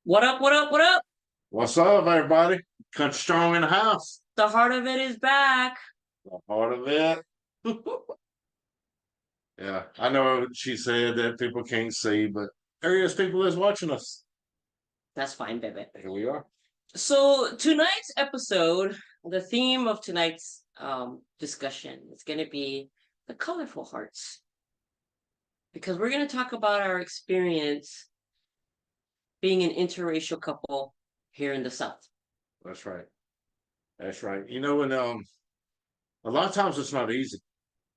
What up, what up, what up? What's up, everybody? Country Strong in the house. The heart of it is back. A part of it. Yeah, I know she said that people can't see, but there is people that's watching us. That's fine, baby. Here we are. So tonight's episode, the theme of tonight's discussion is gonna be the colorful hearts. Because we're gonna talk about our experience being an interracial couple here in the South. That's right. That's right. And a lot of times it's not easy.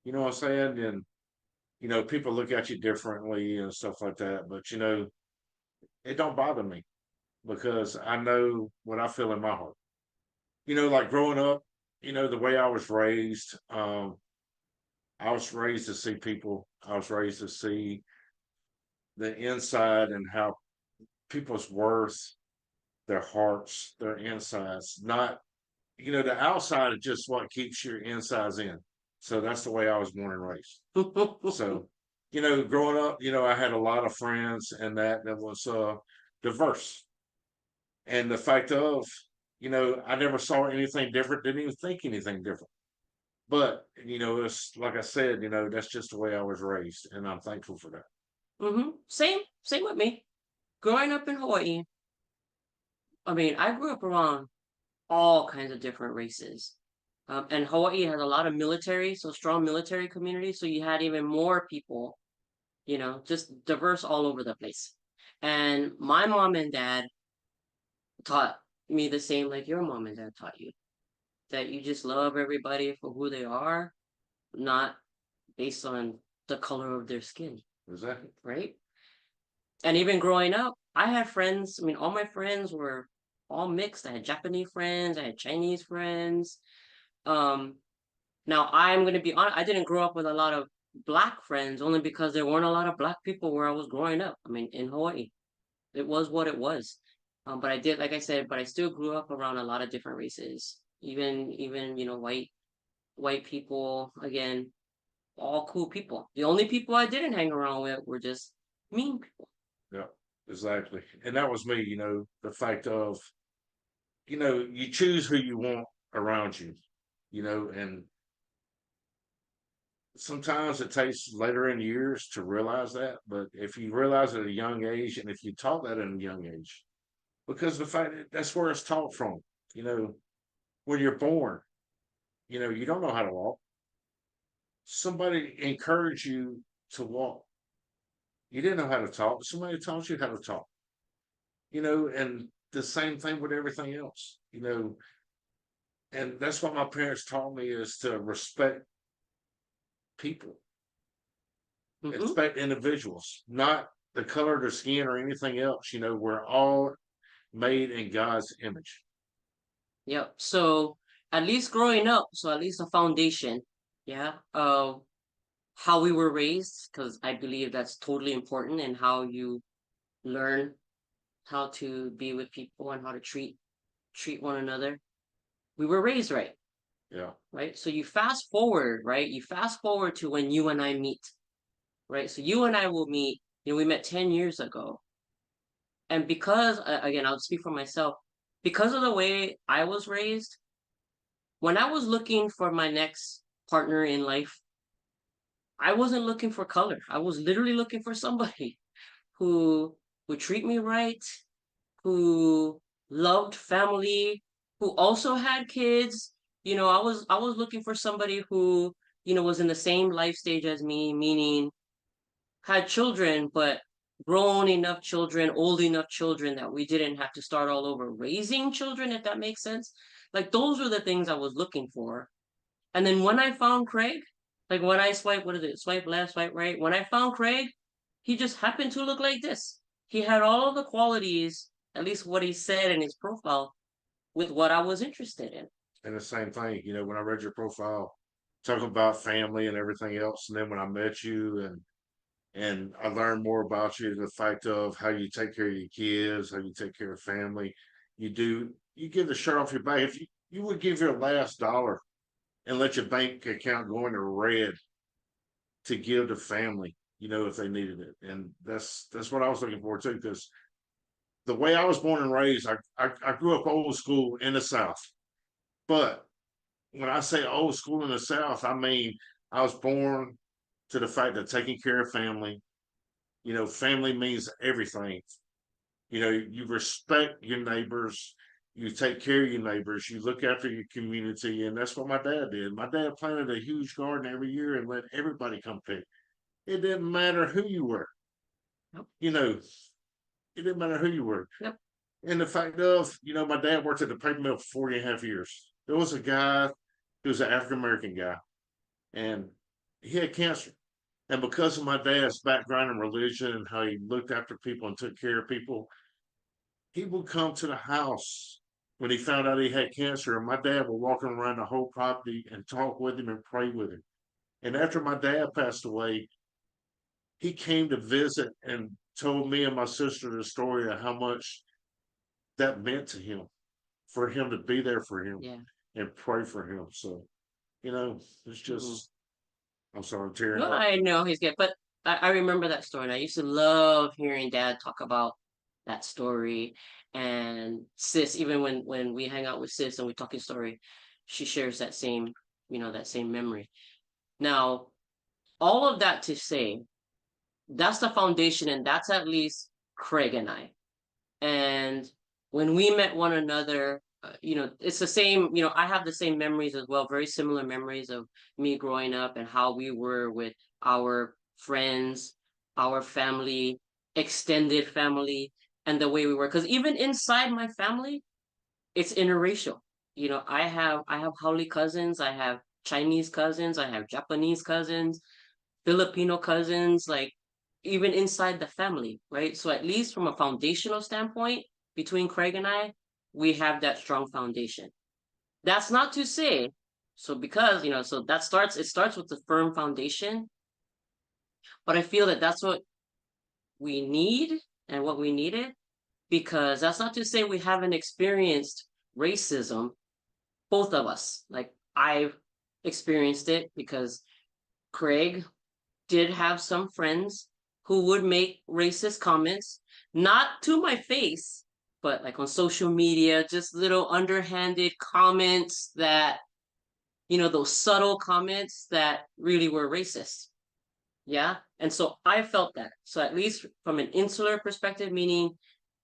You know what I'm saying? And people look at you differently and stuff like that. But it don't bother me because I know what I feel in my heart. Like growing up, the way I was raised, I was raised to see people. I was raised to see the inside and how people's worth, their hearts, their insides. Not, the outside is just what keeps your insides in. So that's the way I was born and raised. So, growing up, I had a lot of friends and that was diverse. And the fact of, I never saw anything different, didn't even think anything different. But, it's like I said, that's just the way I was raised. And I'm thankful for that. Same with me. Growing up in Hawaii, I mean, I grew up around all kinds of different races. And Hawaii has a lot of military, so strong military community. So you had even more people, just diverse all over the place. And my mom and dad taught me the same like your mom and dad taught you, that you just love everybody for who they are, not based on the color of their skin, Exactly. right? And even growing up, I had friends. I mean, all my friends were all mixed. I had Japanese friends, I had Chinese friends. Um, Now I'm gonna be honest, I didn't grow up with a lot of black friends only because there weren't a lot of black people where I was growing up. I mean, in Hawaii, it was what it was. But I did, like I said, but I still grew up around a lot of different races. Even white people. Again, all cool people. The only people I didn't hang around with were just mean people. Yeah, exactly. And that was me, the fact of, you choose who you want around you, and sometimes it takes later in years to realize that. But if you realize it at a young age, and if you taught that at a young age, because the fact that that's where it's taught from, you know, when you're born, you don't know how to walk. Somebody encouraged you to walk. You didn't know how to talk. Somebody taught you how to talk, and the same thing with everything else, and that's what my parents taught me is to respect people, Hmm. respect individuals, not the color of their skin or anything else. We're all made in God's image. Yep. So at least growing up, so at least a foundation, yeah, of how we were raised, because I believe that's totally important in how you learn how to be with people and how to treat one another. We were raised right, Yeah. right? So you fast forward, right? You fast forward to when you and I meet, right? So you and I will meet, we met 10 years ago. And because, again, I'll speak for myself, because of the way I was raised, when I was looking for my next partner in life, I wasn't looking for color. I was literally looking for somebody who would treat me right, who loved family, who also had kids. I was looking for somebody who, was in the same life stage as me, meaning had children, but grown enough children, old enough children that we didn't have to start all over raising children, if that makes sense. Like those were the things I was looking for. And then when I found Craig, like when I swipe, what is it? Swipe left, swipe right. When I found Craig, he just happened to look like this. He had all of the qualities, at least what he said in his profile, with what I was interested in. And the same thing, when I read your profile, talking about family and everything else, and then when I met you and I learned more about you, the fact of how you take care of your kids, how you take care of family, you give the shirt off your back. If you would give your last dollar and let your bank account go into red to give to family, if they needed it. And that's what I was looking for too, because the way I was born and raised, I grew up old school in the South. But when I say old school in the South, I mean I was born to the fact that taking care of family, family means everything. You respect your neighbors, you take care of your neighbors, you look after your community, and that's what my dad did. My dad planted a huge garden every year and let everybody come pick. It didn't matter who you were, Yep. it didn't matter who you were. Yep. And the fact of, my dad worked at the paper mill for 40 and a half years. There was a guy who was an African American guy, and he had cancer. And because of my dad's background in religion and how he looked after people and took care of people, he would come to the house when he found out he had cancer. And my dad would walk him around the whole property and talk with him and pray with him. And after my dad passed away, he came to visit and told me and my sister the story of how much that meant to him, for him to be there for him Yeah. and pray for him. So, it's Mhm. just, I'm sorry, I'm tearing No, up. I know he's good, but I remember that story, and I used to love hearing Dad talk about that story. And sis, even when we hang out with sis and we talk his story, she shares that same, that same memory. Now, all of that to say, that's the foundation, and that's at least Craig and I. And when we met one another, it's the same. I have the same memories as well, very similar memories of me growing up and how we were with our friends, our family, extended family, and the way we were. Because even inside my family, it's interracial. I have Haole cousins, I have Chinese cousins, I have Japanese cousins, Filipino cousins, like even inside the family, right? So at least from a foundational standpoint, between Craig and I, we have that strong foundation. That's not to say, so because, so it starts with the firm foundation, but I feel that that's what we need and what we needed, because that's not to say we haven't experienced racism, both of us. Like I've experienced it because Craig did have some friends who would make racist comments, not to my face, but like on social media, just little underhanded comments that, those subtle comments that really were racist. Yeah. And so I felt that. So at least from an insular perspective, meaning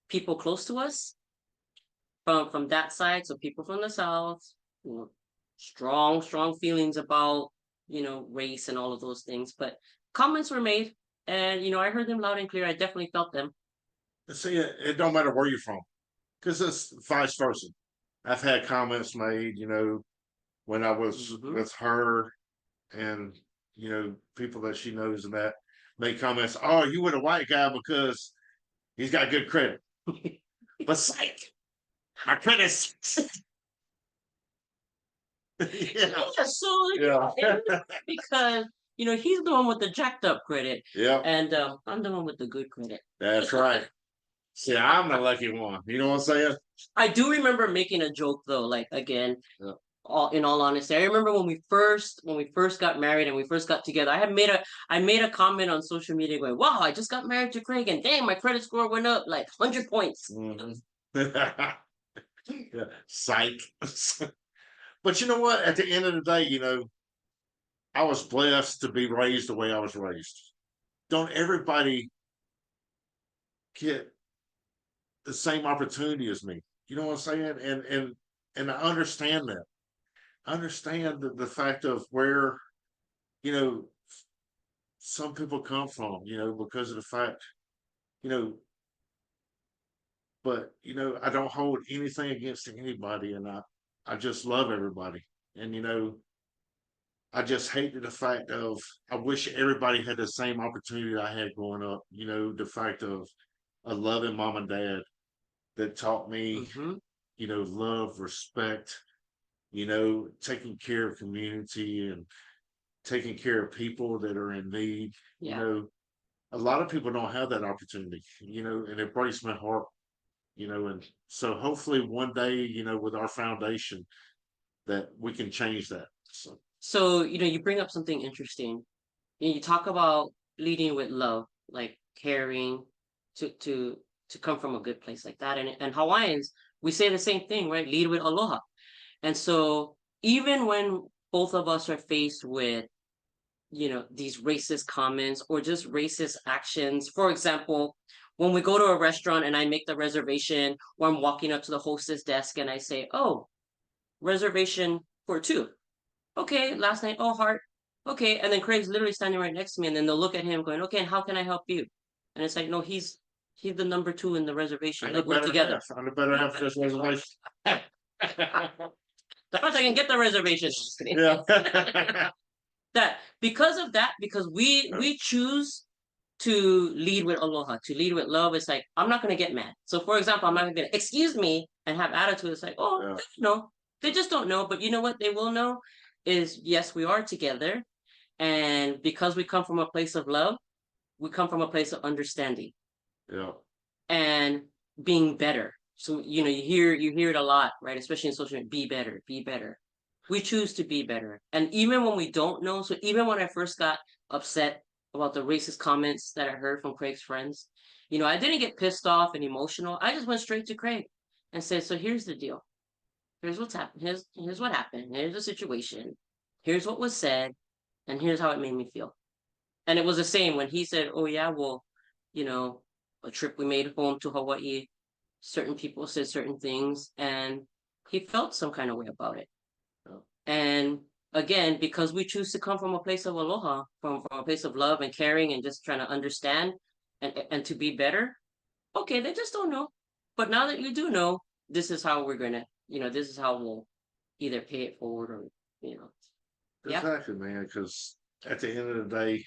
people close to us, from that side, so people from the South, strong feelings about, race and all of those things. But comments were made, and I heard them loud and clear. I definitely felt them. See, it don't matter where you're from, because it's vice versa. I've had comments made, when I was Hmm. with her, and people that she knows and that make comments. Oh, you with a white guy because he's got good credit, but psych, my credit's yeah, Yeah, so yeah, because he's the one with the jacked up credit, yeah. and I'm the one with the good credit. That's right. See, I'm the lucky one. You know what I'm saying? I do remember making a joke though, like again, Yeah. in all honesty, I remember when we first got married and we first got together. I made a comment on social media going, "Wow, I just got married to Craig, and dang, my credit score went up like 100 points." Mhm. Yeah. Psych. But you know what? At the end of the day, I was blessed to be raised the way I was raised. Don't everybody get the same opportunity as me? You know what I'm saying? And I understand that. I understand the fact of where you know some people come from. Because of the fact you know. But I don't hold anything against anybody, and I just love everybody. And I just hated the fact of I wish everybody had the same opportunity I had growing up. The fact of a loving mom and dad that taught me, Hmm. love, respect, taking care of community and taking care of people that are in need. Yeah. A lot of people don't have that opportunity, and it breaks my heart, and so hopefully one day, with our foundation that we can change that. So So you bring up something interesting. You talk about leading with love, like caring, to to come from a good place like that. And Hawaiians, we say the same thing, right? Lead with aloha. And so even when both of us are faced with, these racist comments or just racist actions, for example, when we go to a restaurant and I make the reservation, or I'm walking up to the hostess desk and I say, oh, reservation for two. Okay, last night, oh, Hart. Okay, and then Craig's literally standing right next to me, and then they'll look at him going, okay, and how can I help you? And it's like, no, he's the number two in the reservation. I'm Like, the we're better together. half. I'm the better half of this reservation. Perhaps I can get the reservation. Just kidding. Yeah. That because of that, because we choose to lead with aloha, to lead with love. It's like I'm not gonna get mad. So for example, I'm not gonna excuse me and have attitude. It's like, oh, Yeah. no, they just don't know. But you know what they will know is yes, we are together. And because we come from a place of love, we come from a place of understanding Yeah. and being better. So you hear it a lot, right? Especially in social media, be better, be better. We choose to be better. And even when we don't know, so even when I first got upset about the racist comments that I heard from Craig's friends, I didn't get pissed off and emotional. I just went straight to Craig and said, so here's the deal. Here's what's happened. Here's what happened. Here's the situation. Here's what was said, and here's how it made me feel. And it was the same when he said, oh yeah, well, you know, a trip we made home to Hawaii, certain people said certain things, and he felt some kind of way about it. And again, because we choose to come from a place of aloha, from a place of love and caring and just trying to understand and to be better, okay, they just don't know. But now that you do know, this is how we're gonna, this is how we'll either pay it forward or, you know, yeah. Exactly, man. Because at the end of the day,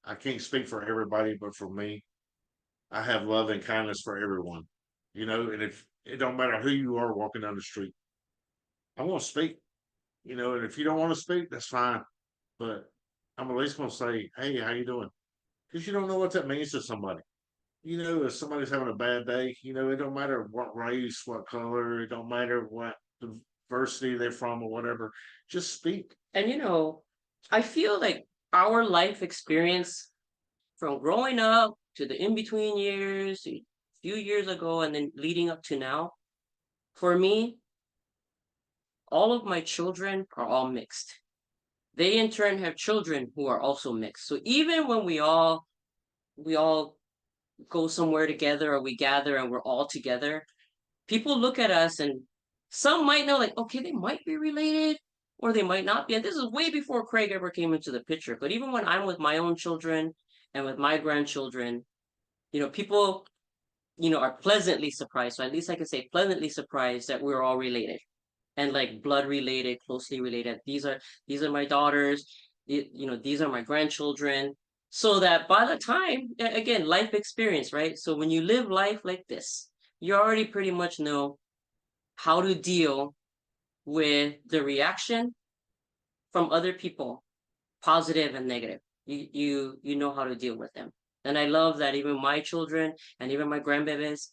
I can't speak for everybody, but for me, I have love and kindness for everyone. And if it don't matter who you are walking down the street, I want to speak. And if you don't want to speak, that's fine. But I'm at least gonna say, hey, how you doing? Because you don't know what that means to somebody. If somebody's having a bad day, it don't matter what race, what color, it don't matter what diversity they're from or whatever. Just speak. And I feel like our life experience from growing up to the in-between years, a few years ago, and then leading up to now, for me, all of my children are all mixed. They in turn have children who are also mixed. So even when we all go somewhere together or we gather and we're all together, people look at us and some might know like, okay, they might be related or they might not be. And this is way before Craig ever came into the picture. But even when I'm with my own children and with my grandchildren, people, are pleasantly surprised. So at least I can say pleasantly surprised that we're all related and like blood related, closely related. These are my daughters. These are my grandchildren. So that by the time, again, life experience, right? So when you live life like this, you already pretty much know how to deal with the reaction from other people, positive and negative. You know how to deal with them. And I love that even my children and even my grandbabies,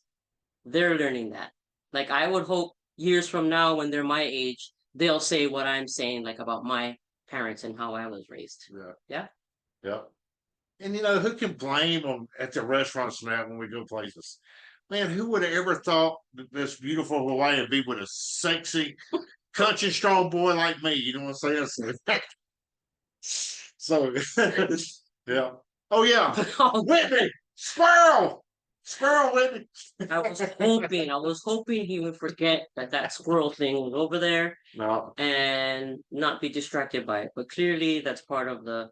they're learning that. Like I would hope years from now when they're my age, they'll say what I'm saying, like about my parents and how I was raised. Yeah. Yeah. Yeah. And who can blame them at the restaurants now when we go places? Man, who would have ever thought that this beautiful Hawaii would be with a sexy, country strong boy like me? You know what I'm saying? So, yeah. Oh yeah, Whitney, squirrel, Whitney. I was hoping he would forget that squirrel thing was over there No, and not be distracted by it. But clearly, that's part of the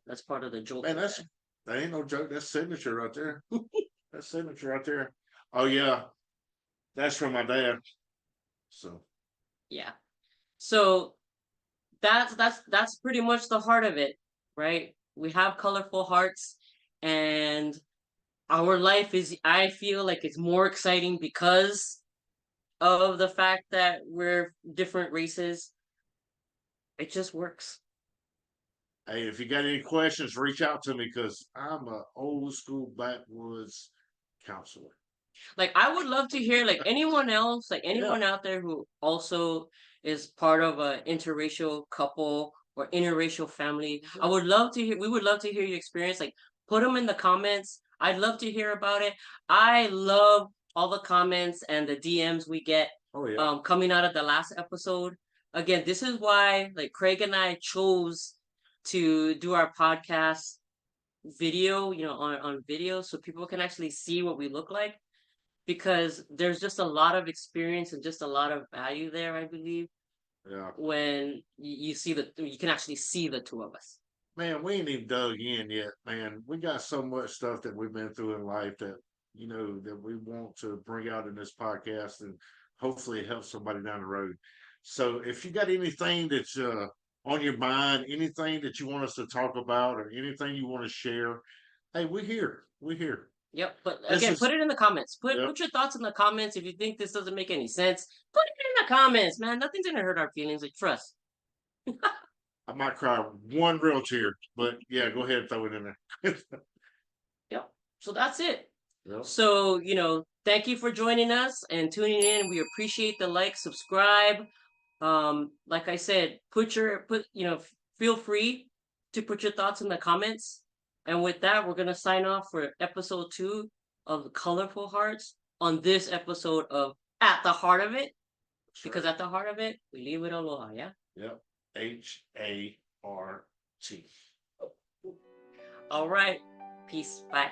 joke. man, that ain't no joke. That's signature right there. That's signature right there. Oh yeah, that's from my dad. So Yeah. So that's pretty much the heart of it, right? We have colorful hearts, and our life is. I feel like it's more exciting because of the fact that we're different races. It just works. hey, if you got any questions, reach out to me because I'm a old school backwoods counselor. Like I would love to hear like anyone else, like Yeah, anyone out there who also is part of a interracial couple or interracial family. I would love to hear. We would love to hear your experience. Like put them in the comments. I'd love to hear about it. I love all the comments and the DMs we get Oh yeah. coming out of the last episode. Again, this is why like Craig and I chose to do our podcast video, on video so people can actually see what we look like because there's just a lot of experience and just a lot of value there, I believe, Yeah. when you can actually see the two of us. Man, we ain't even dug in yet, man. We got so much stuff that we've been through in life that, that we want to bring out in this podcast and hopefully help somebody down the road. So if you got anything that's on your mind, anything that you want us to talk about or anything you want to share, hey, we're here. We're here. Yep, but This again, is, put it in the comments. Put yep. put your thoughts in the comments. If you think this doesn't make any sense, put it in the comments, man. Nothing's gonna hurt our feelings. Like trust. I might cry one real tear, but yeah, go ahead and throw it in there. Yep. So that's it. Yep. So, thank you for joining us and tuning in. We appreciate the like, subscribe. Like I said, feel free to put your thoughts in the comments. And with that, we're gonna sign off for episode 2 of the Colorful Hearts on this episode of At the Heart of It. Because at the heart of it, we leave with aloha, yeah? Yep. HART. All right. Peace. Bye.